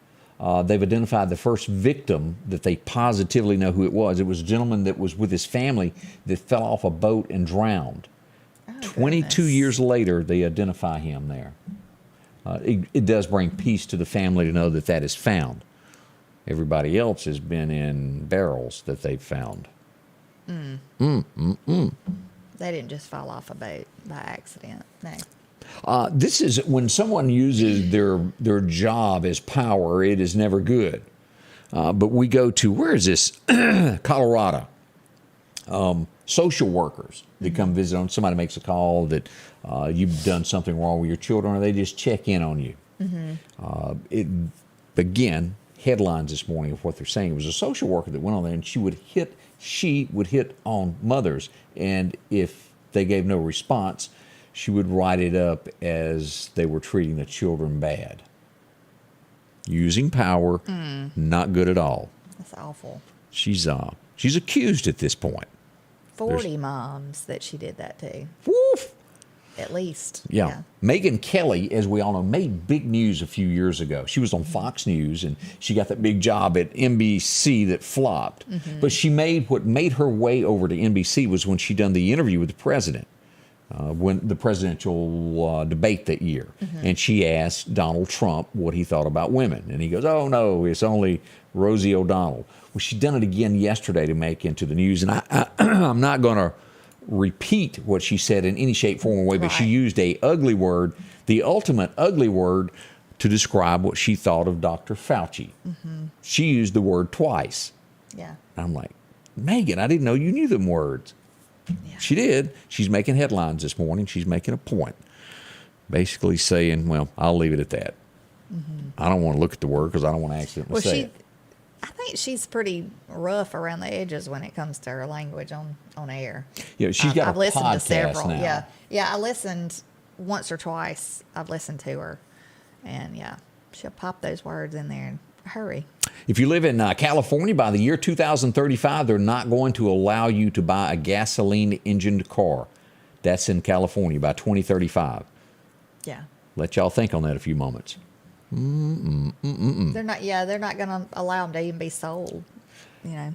They've identified the first victim that they positively know who it was. It was a gentleman that was with his family that fell off a boat and drowned. 22 years later, they identify him there. It does bring peace to the family to know that that is found. Everybody else has been in barrels that they've found. They didn't just fall off a boat by accident. No. This is when someone uses their job as power, it is never good. But we go to, where is this? Colorado. Social workers that come visit on. Somebody makes a call that you've done something wrong with your children, or they just check in on you. Again, headlines this morning of what they're saying. It was a social worker that went on there, and she would hit on mothers, and if they gave no response, she would write it up as they were treating the children bad. Using power, not good at all. That's awful. She's accused at this point. 40 moms that she did that to. Woof. At least. Yeah. Megyn Kelly, as we all know, made big news a few years ago. She was on Fox News, and she got that big job at NBC that flopped. But what made her way over to NBC was when she done the interview with the president, when the presidential debate that year. And she asked Donald Trump what he thought about women. And he goes, oh, no, it's only Rosie O'Donnell. Well, she done it again yesterday to make into the news. And I'm not going to repeat what she said in any shape, form, or way, but she used a ugly word, the ultimate ugly word, to describe what she thought of Dr. Fauci. She used the word twice. Yeah. I'm like, Megan, I didn't know you knew them words. Yeah. She did. She's making headlines this morning. She's making a point, basically saying, well, I'll leave it at that. I don't want to look at the word because I don't want to accidentally say it. I think she's pretty rough around the edges when it comes to her language on air. Yeah, she's got I've a listened podcast to several. now. Yeah, I listened once or twice. I've listened to her, and she'll pop those words in there and hurry. If you live in California, by the year 2035, they're not going to allow you to buy a gasoline-engined car. That's in California by 2035. Yeah. Let y'all think on that a few moments. They're not. Yeah, they're not going to allow them to even be sold. You know,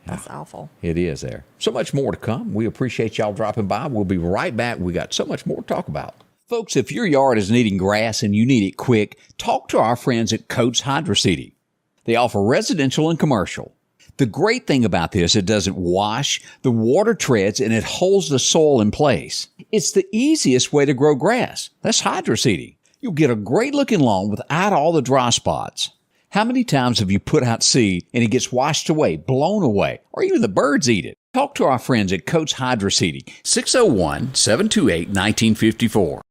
that's awful. It is there. So much more to come. We appreciate y'all dropping by. We'll be right back. We got so much more to talk about. Folks, if your yard is needing grass and you need it quick, talk to our friends at Coates Hydro Seeding. They offer residential and commercial. The great thing about this, it doesn't wash, the water treads, and it holds the soil in place. It's the easiest way to grow grass. That's hydro seeding. You'll get a great-looking lawn without all the dry spots. How many times have you put out seed and it gets washed away, blown away, or even the birds eat it? Talk to our friends at Coates Hydro Seeding, 601-728-1954.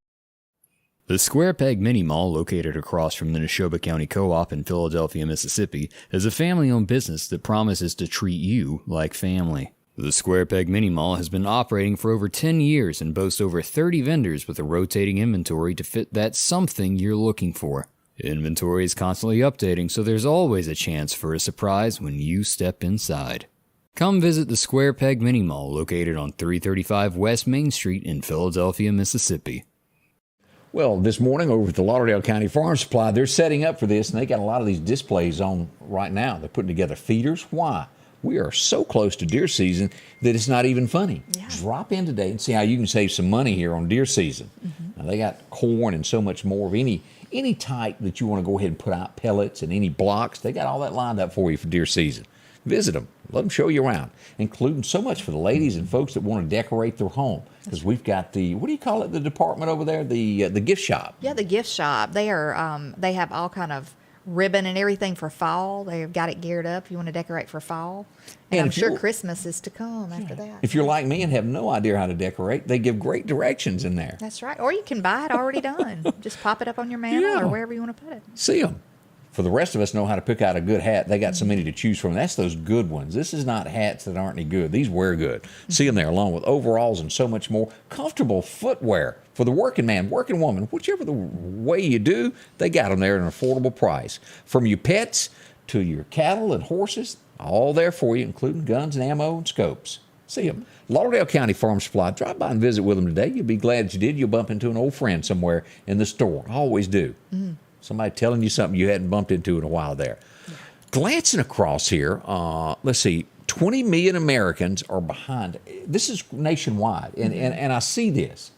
The Square Peg Mini Mall, located across from the Neshoba County Co-op in Philadelphia, Mississippi, is a family-owned business that promises to treat you like family. The Square Peg Mini Mall has been operating for over 10 years and boasts over 30 vendors with a rotating inventory to fit that something you're looking for. Inventory is constantly updating, so there's always a chance for a surprise when you step inside. Come visit the Square Peg Mini Mall, located on 335 West Main Street in Philadelphia, Mississippi. Well, this morning over at the Lauderdale County Farm Supply, they're setting up for this, and they got a lot of these displays on right now. They're putting together feeders. Why? We are so close to deer season that it's not even funny. Yeah. Drop in today and see how you can save some money here on deer season. Now, they got corn and so much more of any type that you want to go ahead and put out, pellets and any blocks. They got all that lined up for you for deer season. Visit them. Let them show you around, including so much for the ladies and folks that want to decorate their home. Because we've got the, what do you call it, the department over there, the gift shop. Yeah, the gift shop. They are they have all kind of ribbon and everything for fall. They've got it geared up. You want to decorate for fall. And I'm sure Christmas is to come after that. If you're like me and have no idea how to decorate, they give great directions in there. That's right. Or you can buy it already done. Just pop it up on your mantle or wherever you want to put it. See them. For the rest of us know how to pick out a good hat. They got so many to choose from. That's those good ones. This is not hats that aren't any good. These wear good. See them there along with overalls and so much more. Comfortable footwear for the working man, working woman, whichever the way you do, they got them there at an affordable price. From your pets to your cattle and horses, all there for you, including guns and ammo and scopes. See them. Lauderdale County Farm Supply. Drop by and visit with them today. You'll be glad that you did. You'll bump into an old friend somewhere in the store. I always do. Somebody telling you something you hadn't bumped into in a while there. Yeah. Glancing across here, let's see, 20 million Americans are behind. This is nationwide, and I see this.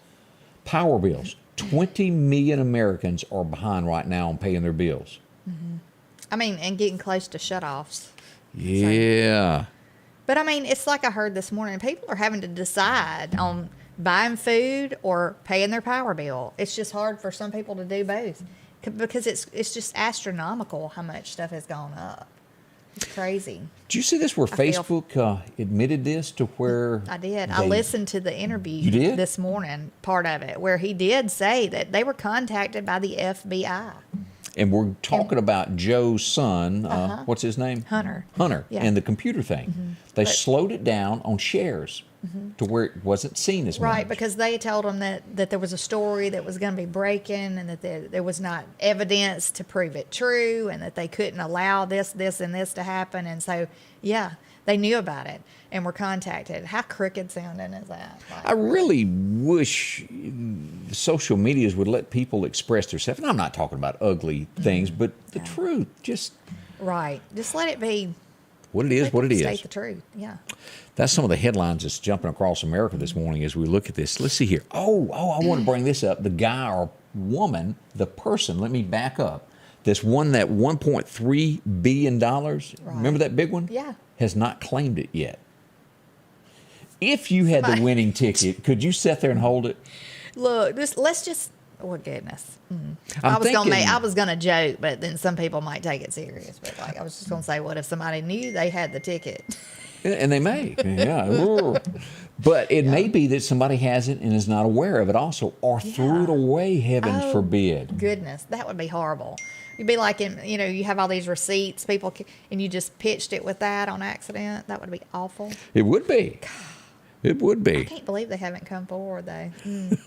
Power bills. 20 million Americans are behind right now on paying their bills. I mean, and getting close to shutoffs. Yeah. So, but I mean, it's like I heard this morning, people are having to decide on buying food or paying their power bill. It's just hard for some people to do both because it's just astronomical how much stuff has gone up. It's crazy. Did you see this where Facebook admitted this to where? I did. I listened to the interview this morning, part of it, where he did say that they were contacted by the FBI. And we're talking about Joe's son, what's his name? Hunter. Yeah. And the computer thing. They slowed it down on shares to where it wasn't seen as much. Right, because they told them that there was a story that was going to be breaking and that there was not evidence to prove it true and that they couldn't allow this, and this to happen. And so, yeah, they knew about it and were contacted. How crooked sounding is that? Like, I really wish the social medias would let people express themselves. And I'm not talking about ugly things, but the truth. Just right. Just let it be. What it is, what it is. State the truth. Yeah. That's some of the headlines that's jumping across America this morning as we look at this. Let's see here. Oh, I want to bring this up. The guy or woman, the person, let me back up, that's won that $1.3 billion. Right. Remember that big one? Yeah. Has not claimed it yet. If you had the winning ticket, could you sit there and hold it? Look, let's just. Oh goodness! I was gonna joke, but then some people might take it serious. But like, I was just gonna say, what if somebody knew they had the ticket? And they may, yeah. But it may be that somebody has it and is not aware of it, also, or threw it away. Heaven forbid! Goodness, that would be horrible. You'd be like, you have all these receipts, and you just pitched it with that on accident. That would be awful. It would be. God. It would be. I can't believe they haven't come forward, though.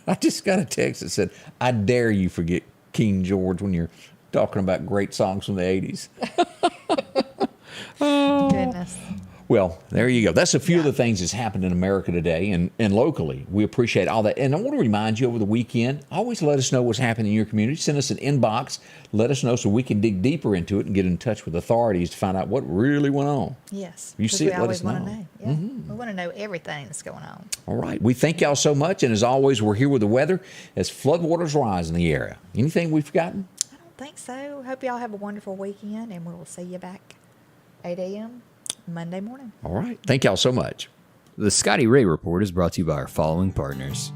I just got a text that said, I dare you forget King George when you're talking about great songs from the 80s. Goodness. Well, there you go. That's a few of the things that's happened in America today and locally. We appreciate all that. And I want to remind you over the weekend, always let us know what's happening in your community. Send us an inbox. Let us know so we can dig deeper into it and get in touch with authorities to find out what really went on. Yes. You see it, let us know. Yeah. We want to know everything that's going on. All right. We thank y'all so much. And as always, we're here with the weather as floodwaters rise in the area. Anything we've forgotten? I don't think so. Hope y'all have a wonderful weekend, and we will see you back 8 a.m. Monday morning. All right. Thank y'all so much. The Scotty Ray Report is brought to you by our following partners: